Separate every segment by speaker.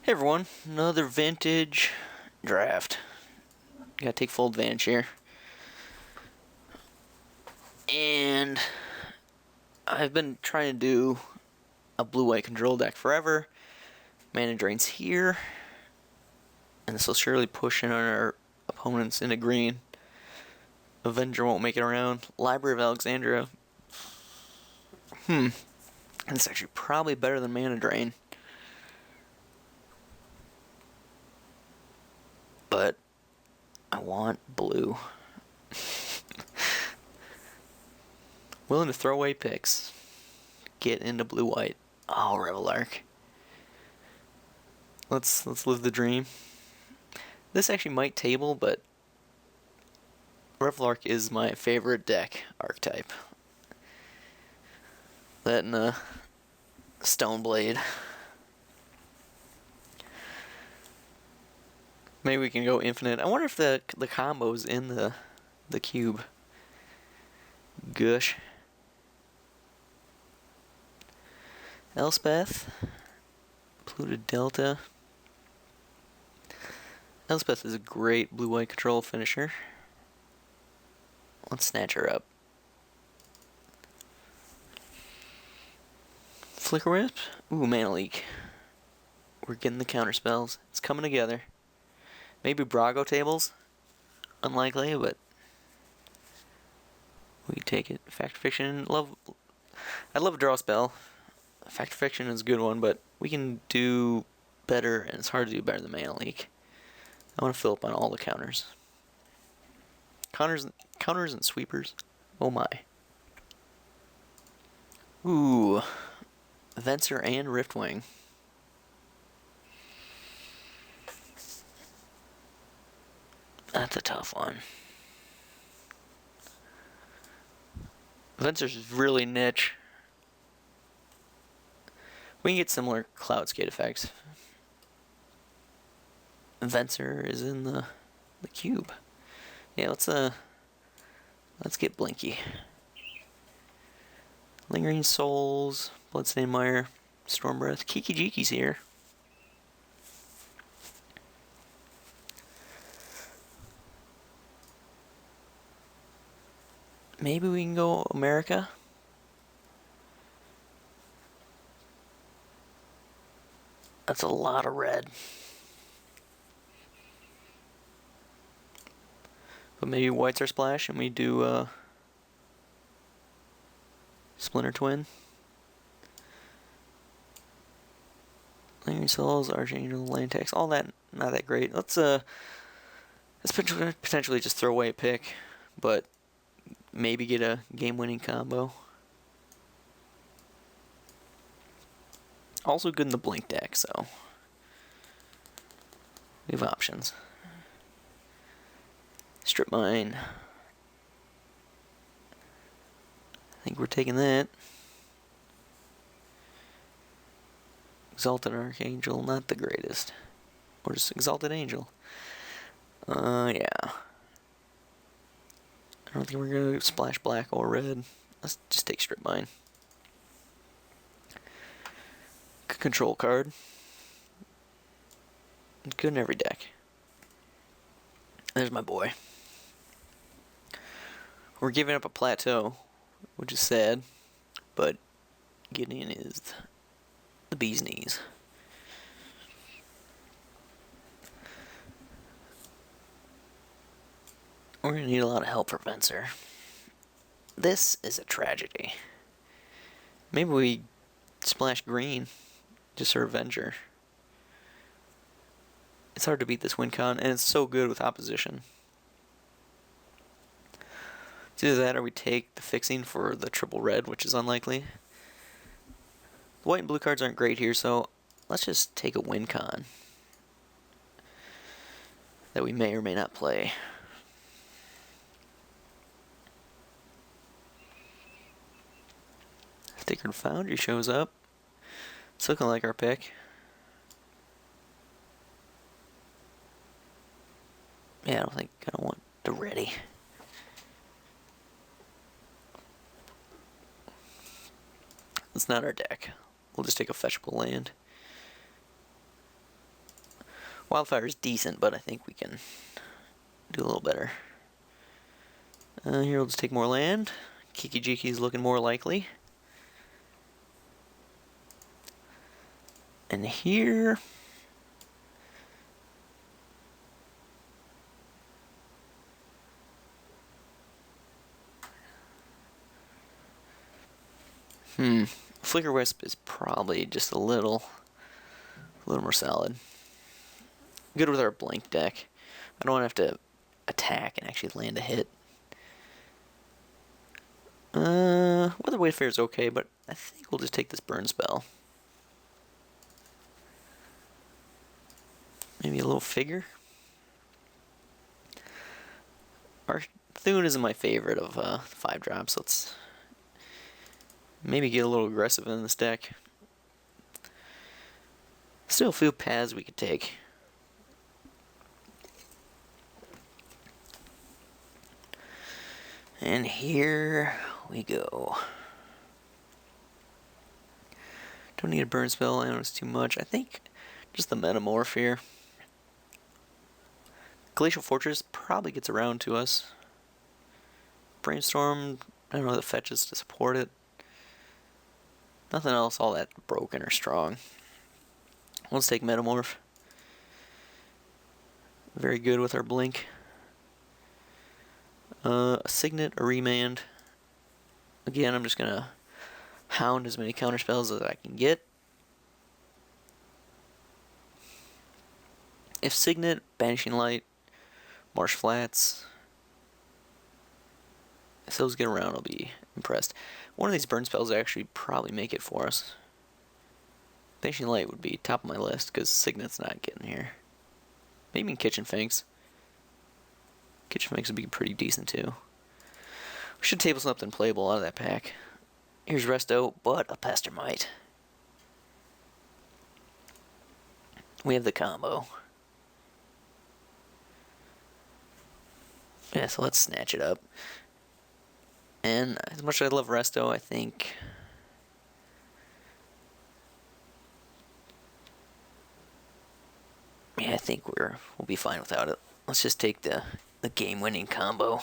Speaker 1: Hey everyone, another vintage draft. Gotta take full advantage here. And I've been trying to do a blue-white control deck forever. Mana drains here. And this will surely push in on our opponents into green. Avenger won't make it around. Library of Alexandria. And it's actually probably better than mana drain. But I want blue. Willing to throw away picks. Get into blue-white. Oh, Revelark. Let's live the dream. This actually might table, but Revelark is my favorite deck archetype. That and a Stoneblade. Maybe we can go infinite. I wonder if the combo's in the cube. Gush. Elspeth. Polluted Delta. Elspeth is a great blue-white control finisher. Let's snatch her up. Flicker Wisp. Ooh, Mana Leak. We're getting the counter spells. It's coming together. Maybe Brago tables. Unlikely, but we take it. Fact or Fiction. I'd love a draw spell. Fact or Fiction is a good one, but we can do better, and it's hard to do better than Mana Leak. I want to fill up on all the counters. Counters and sweepers. Oh my. Ooh. Venser and Riftwing. That's a tough one. Venser's really niche. We can get similar Cloud Skate effects. Venser is in the cube. Yeah, let's get Blinky. Lingering Souls, Bloodstained Mire, Stormbreath, Kiki Jiki's here. Maybe we can go America. That's a lot of red. But maybe whites are splash and we do Splinter Twin. Lingering Souls, Archangel, Lantex, all that not that great. Let's potentially just throw away a pick, but maybe get a game-winning combo. Also good in the Blink deck, so we have options. Strip Mine. I think we're taking that. Exalted Archangel, not the greatest. Or just Exalted Angel. Yeah. I don't think we're gonna splash black or red. Let's just take Strip Mine. Control card. Good in every deck. There's my boy. We're giving up a plateau, which is sad, but getting in is the bee's knees. We're going to need a lot of help for Venser. This is a tragedy. Maybe we splash green just for Avenger. It's hard to beat this win con, and it's so good with opposition. It's either that or we take the fixing for the triple red, which is unlikely. The white and blue cards aren't great here, so let's just take a win con that we may or may not play. Sacred Foundry shows up. It's looking like our pick. Yeah, I don't want the ready. It's not our deck. We'll just take a fetchable land. Wildfire is decent, but I think we can do a little better. Here we'll just take more land. Kiki-Jiki is looking more likely. And here... Flicker Wisp is probably just a little more solid. Good with our blink deck. I don't have to attack and actually land a hit. Weather Wayfarer is okay, but I think we'll just take this burn spell. Maybe a little figure. Our Thune isn't my favorite of 5-drops. Let's maybe get a little aggressive in this deck. Still a few paths we could take. And here we go. Don't need a burn spell, I know it's too much. I think just the Metamorph here. Glacial Fortress probably gets around to us. Brainstorm, I don't know the fetches to support it. Nothing else all that broken or strong. Let's take Metamorph. Very good with our blink. A Signet, a Remand. Again, I'm just gonna hound as many counterspells as I can get. If Signet, Banishing Light, Marsh Flats, if those get around, I'll be impressed. One of these burn spells actually probably make it for us. Banishing Light would be top of my list because Signet's not getting here. Maybe Kitchen Finks. Kitchen Finks would be pretty decent too. We should table something playable out of that pack. Here's Resto, but a Pestermite. We have the combo. Yeah, so let's snatch it up. And as much as I love Resto, I think... yeah, I think we'll be fine without it. Let's just take the game-winning combo.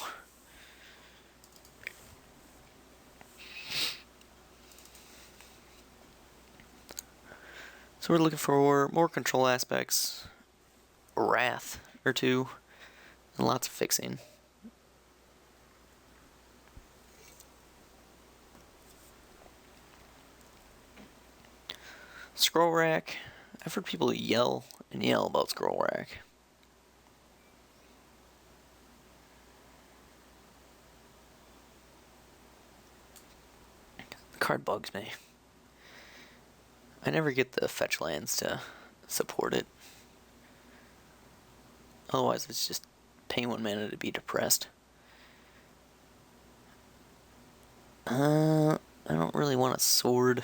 Speaker 1: So we're looking for more control aspects, Wrath or two, and lots of fixing. Scroll Rack. I've heard people yell and yell about Scroll Rack. The card bugs me. I never get the fetch lands to support it. Otherwise, it's just paying 1 mana to be depressed. I don't really want a sword.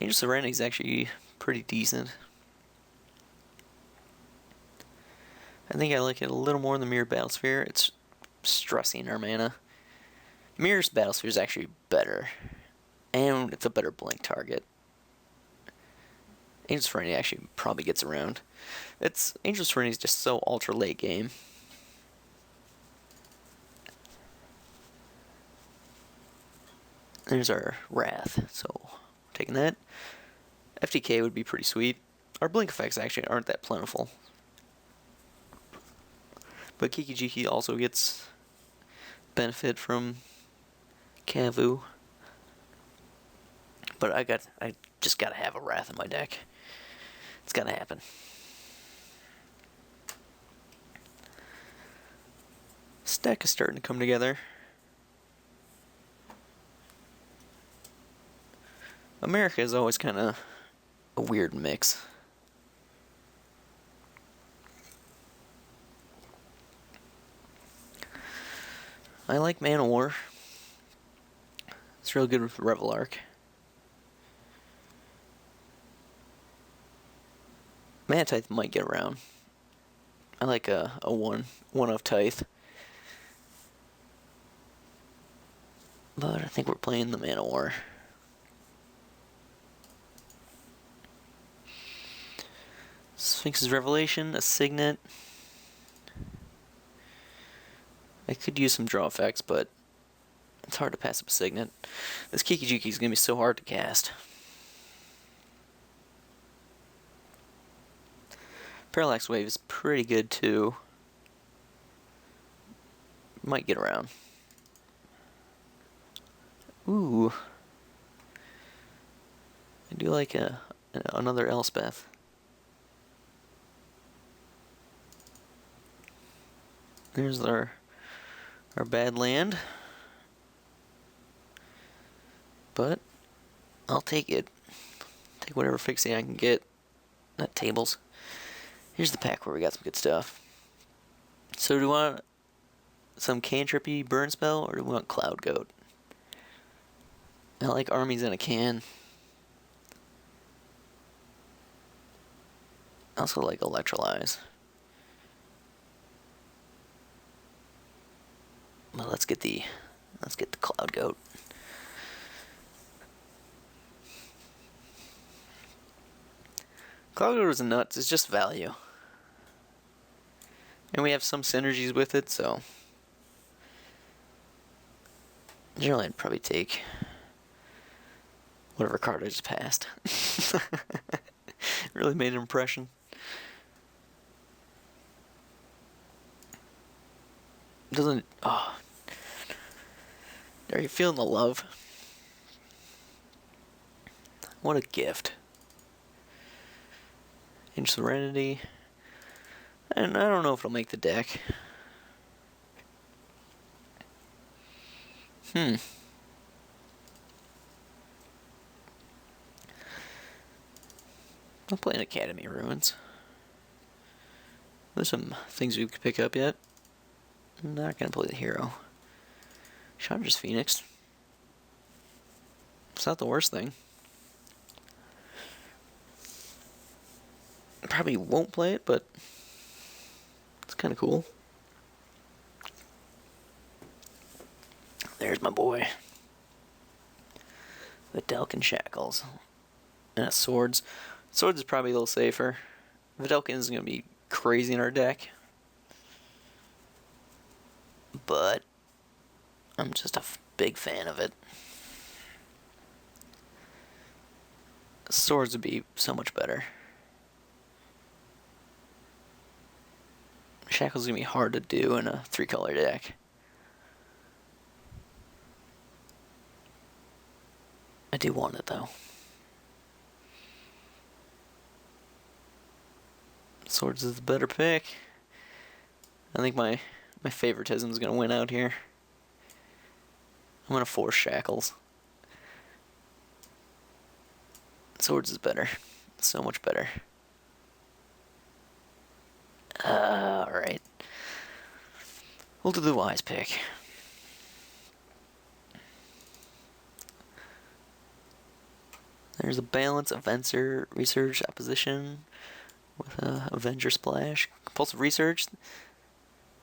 Speaker 1: Angel Serenity is actually pretty decent. I think I like it a little more than Mirror Battlesphere. It's stressing our mana. Mirror's Battlesphere is actually better, and it's a better blink target. Angel Serenity actually probably gets around. Angel Serenity is just so ultra late game. There's our Wrath, so taking that. FTK would be pretty sweet. Our blink effects actually aren't that plentiful. But Kiki-Jiki also gets benefit from Kavu. But I just gotta have a Wrath in my deck. It's gotta happen. This deck is starting to come together. America is always kind of a weird mix. I like Mana War. It's real good with Revel Arc. Mana Tithe might get around. I like a one of Tithe. But I think we're playing the Mana War. Sphinx's Revelation, a Signet. I could use some draw effects, but it's hard to pass up a Signet. This Kiki Jiki is going to be so hard to cast. Parallax Wave is pretty good too. Might get around. Ooh. I do like another Elspeth. There's our bad land. But I'll take it. Take whatever fixing I can get. Not tables. Here's the pack where we got some good stuff. So do we want some cantrippy burn spell, or do we want Cloud Goat? I like armies in a can. I also like Electrolyze. Well, let's get the Cloud Goat. Cloud Goat is nuts. It's just value. And we have some synergies with it, so generally I'd probably take whatever card I just passed. Really made an impression. Doesn't... Oh. Are you feeling the love? What a gift. Inch Serenity. And I don't know if it'll make the deck. I'm playing Academy Ruins. There's some things we could pick up yet. I'm not gonna play the hero. Chandra's Phoenix. It's not the worst thing. Probably won't play it, but it's kind of cool. There's my boy. The Delkin Shackles. And a Swords. Swords is probably a little safer. Vidalkin is going to be crazy in our deck. But I'm just a big fan of it. Swords would be so much better. Shackles is going to be hard to do in a 3-color deck. I do want it though. Swords is the better pick. I think my favoritism is going to win out here. I'm going to force Shackles. Swords is better. So much better. Alright. We'll do the wise pick. There's a balance, Avenger, Research, Opposition, with a Avenger Splash. Compulsive Research.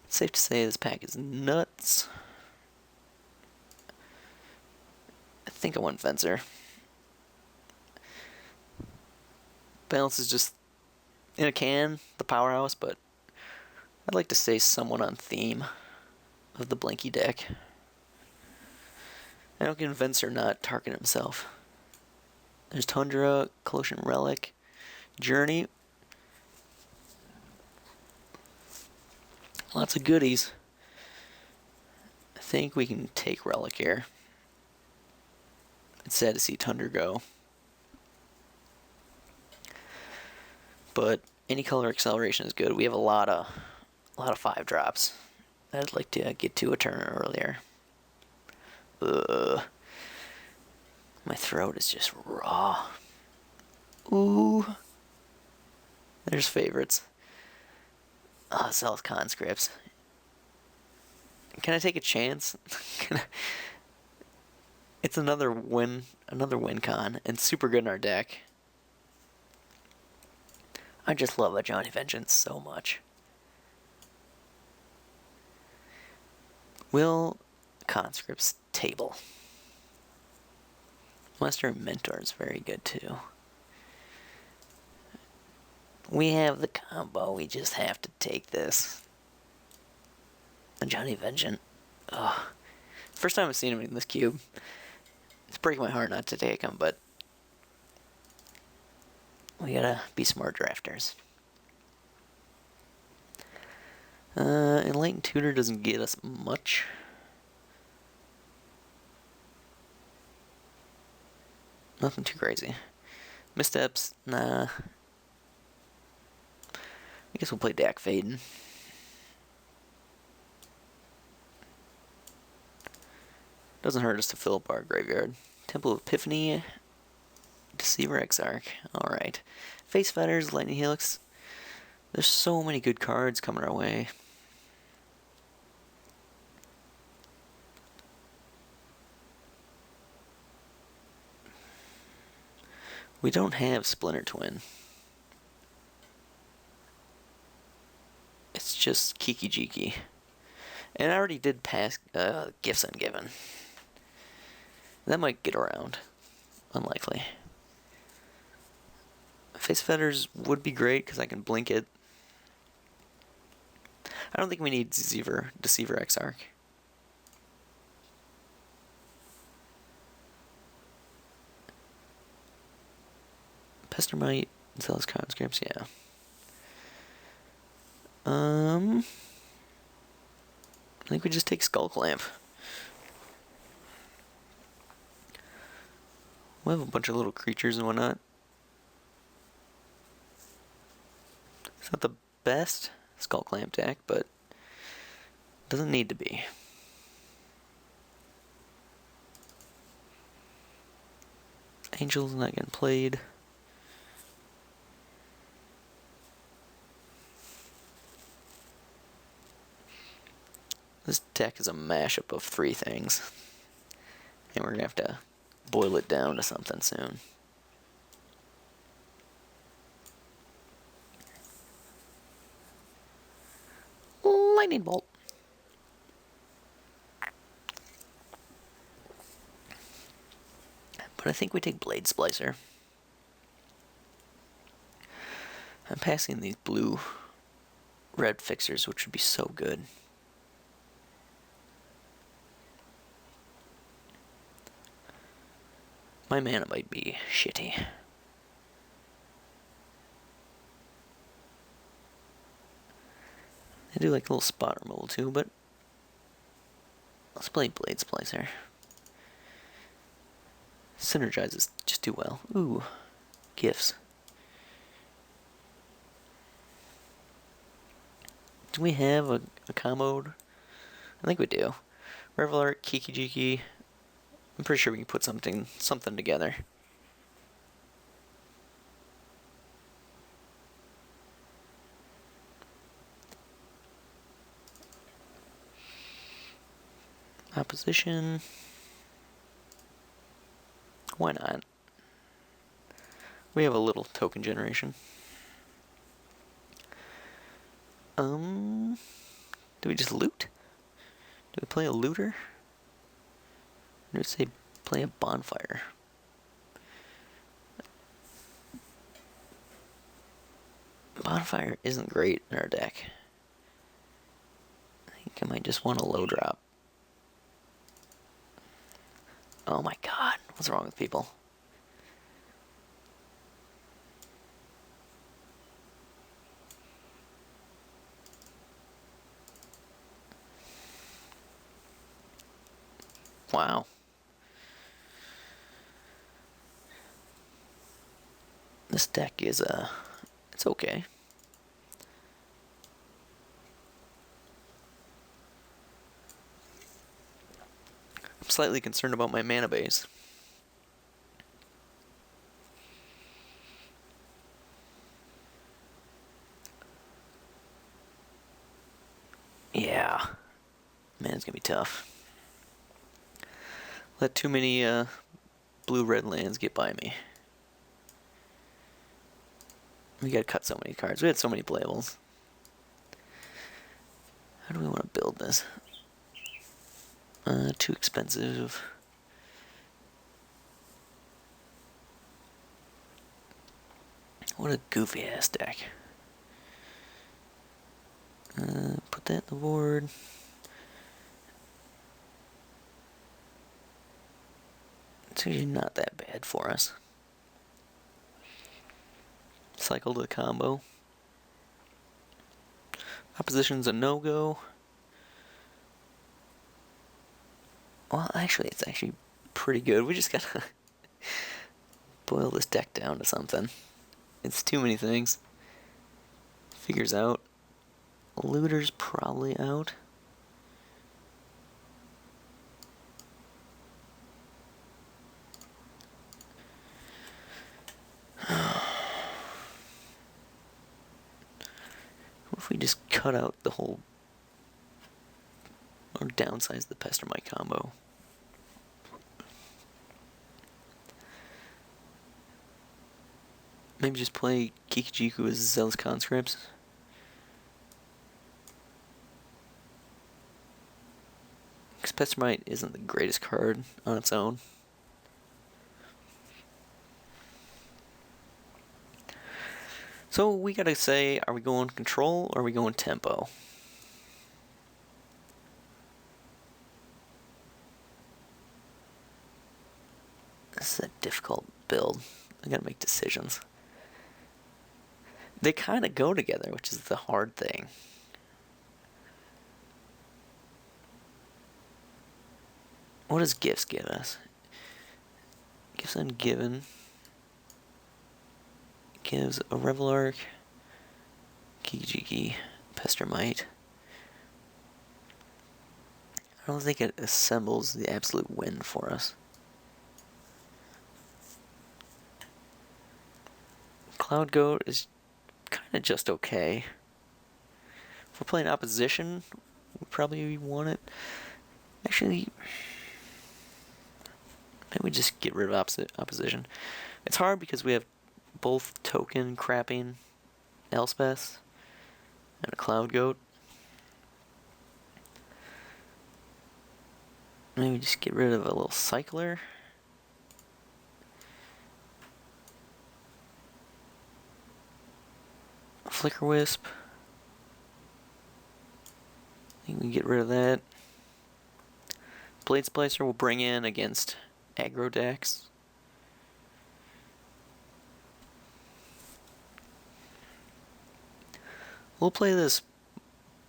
Speaker 1: It's safe to say this pack is nuts. I think I want Fencer. Balance is just in a can, the powerhouse, but I'd like to stay somewhat on theme of the Blinky deck. I don't get Venser not target himself. There's Tundra, Colossian Relic, Journey. Lots of goodies. I think we can take Relic here. It's sad to see Tundra go. But any color acceleration is good. We have a lot of 5-drops. I'd like to get to a turn earlier. My throat is just raw. Ooh. There's favorites. South Conscripts. Can I take a chance? It's another win con, and super good in our deck. I just love a Johnny Vengeance so much. Will Conscripts table. Western Mentor is very good too. We have the combo. We just have to take this. A Johnny Vengeance. Ugh. First time I've seen him in this cube. It's breaking my heart not to take him, but we gotta be smart drafters. Enlightened Tutor doesn't get us much. Nothing too crazy. Missteps, nah. I guess we'll play Dak Faden. Doesn't hurt us to fill up our graveyard. Temple of Epiphany, Deceiver Exarch. Alright. Face Fetters, Lightning Helix. There's so many good cards coming our way. We don't have Splinter Twin. It's just Kiki Jiki. And I already did pass Gifts Ungiven. That might get around. Unlikely. Face Fetters would be great because I can blink it. I don't think we need Deceiver Exarch. Pestermite, Zealous Conscripts, yeah. I think we just take Skull Clamp. We have a bunch of little creatures and whatnot. It's not the best Skull Clamp deck, but doesn't need to be. Angel's not getting played. This deck is a mashup of 3 things. And we're going to have to boil it down to something soon. Lightning Bolt. But I think we take Blade Splicer. I'm passing these blue-red fixers, which would be so good. My mana might be shitty. I do like a little spot removal too, but let's play Blade Splicer. Synergizes just too well. Ooh, gifts. Do we have a commode? I think we do. Reveler, Kiki Jiki. I'm pretty sure we can put something together. Opposition. Why not? We have a little token generation. Do we just loot? Do we play a looter? Or do we say play a bonfire? Bonfire isn't great in our deck. I think I might just want a low drop. Oh my god, what's wrong with people? Wow. This deck is, it's okay. I'm slightly concerned about my mana base. Yeah. Man, it's gonna be tough. Let too many blue-red lands get by me. We gotta cut so many cards. We had so many playables. How do we want to build this? Too expensive. What a goofy-ass deck. Put that in the board. It's usually not that bad for us. Cycle to the combo. Opposition's a no-go. Well, actually, it's actually pretty good. We just gotta boil this deck down to something. It's too many things. Figures out. Looter's probably out. What if we just cut out the whole, or downsize the Pestermite combo? Maybe just play Kikijiku as Zealous Conscripts. Because Pestermite isn't the greatest card on its own. So we gotta say, are we going control or are we going tempo? This is a difficult build. I gotta make decisions. They kind of go together, which is the hard thing. What does Gifts give us? Gifts Ungiven gives a Revelark, Kikijiki, Pestermite. I don't think it assembles the absolute win for us. Cloud Goat is kind of just okay. If we're playing opposition, we probably want it. Actually, maybe we just get rid of opposition. It's hard because we have both token crapping Elspeth and a Cloud Goat. Maybe just get rid of a little Cycler. Flicker Wisp. I think we can get rid of that. Blade Splicer will bring in against aggro decks. We'll play this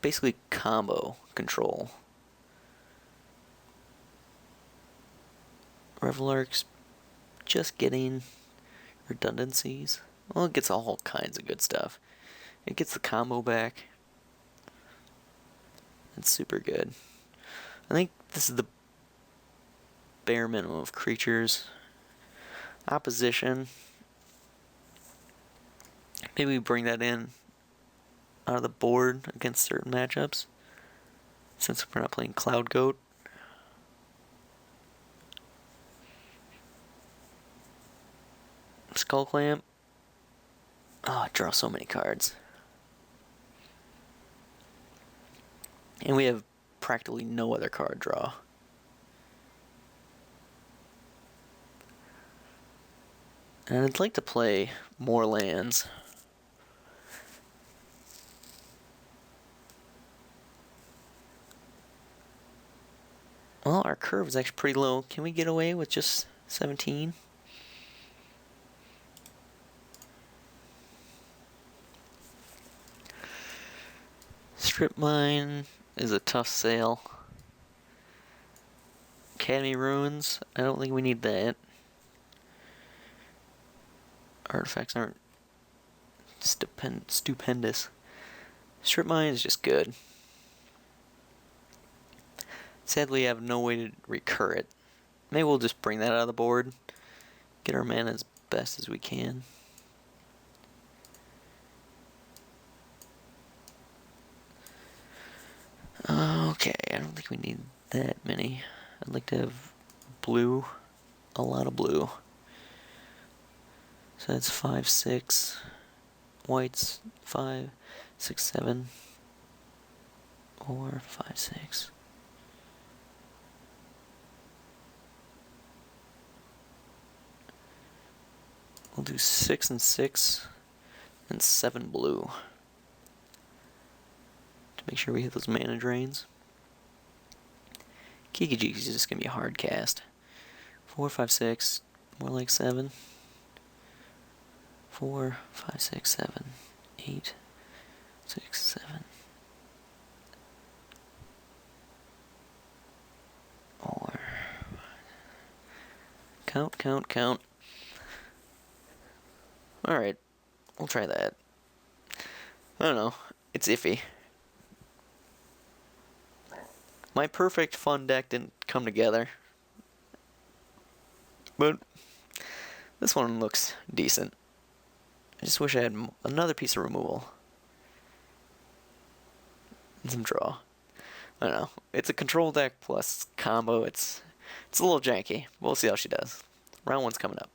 Speaker 1: basically combo control. Revelark's just getting redundancies. Well, it gets all kinds of good stuff. It gets the combo back. It's super good. I think this is the bare minimum of creatures. Opposition. Maybe we bring that in out of the board against certain matchups, since we're not playing Cloud Goat. Skull Clamp. Oh, I draw so many cards. And we have practically no other card draw. And I'd like to play more lands. Well, our curve is actually pretty low. Can we get away with just 17? Strip Mine is a tough sale. Academy Ruins, I don't think we need that. Artifacts aren't stupendous. Strip Mine is just good. Sadly, I have no way to recur it. Maybe we'll just bring that out of the board. Get our mana as best as we can. Okay, I don't think we need that many. I'd like to have blue, a lot of blue. So that's 5, 6. Whites, 5, 6, 7. Or 5, 6. We'll do 6 and 6 and 7 blue. to make sure we hit those mana drains. Kikiji's just gonna be a hard cast. 4, 5, 6, more like 7. 4, 5, 6, 7, 8, 6, 7. Or count, count, count. Alright, we'll try that. I don't know, it's iffy. My perfect fun deck didn't come together. But this one looks decent. I just wish I had another piece of removal. And some draw. I don't know. It's a control deck plus combo. It's a little janky. We'll see how she does. Round 1's coming up.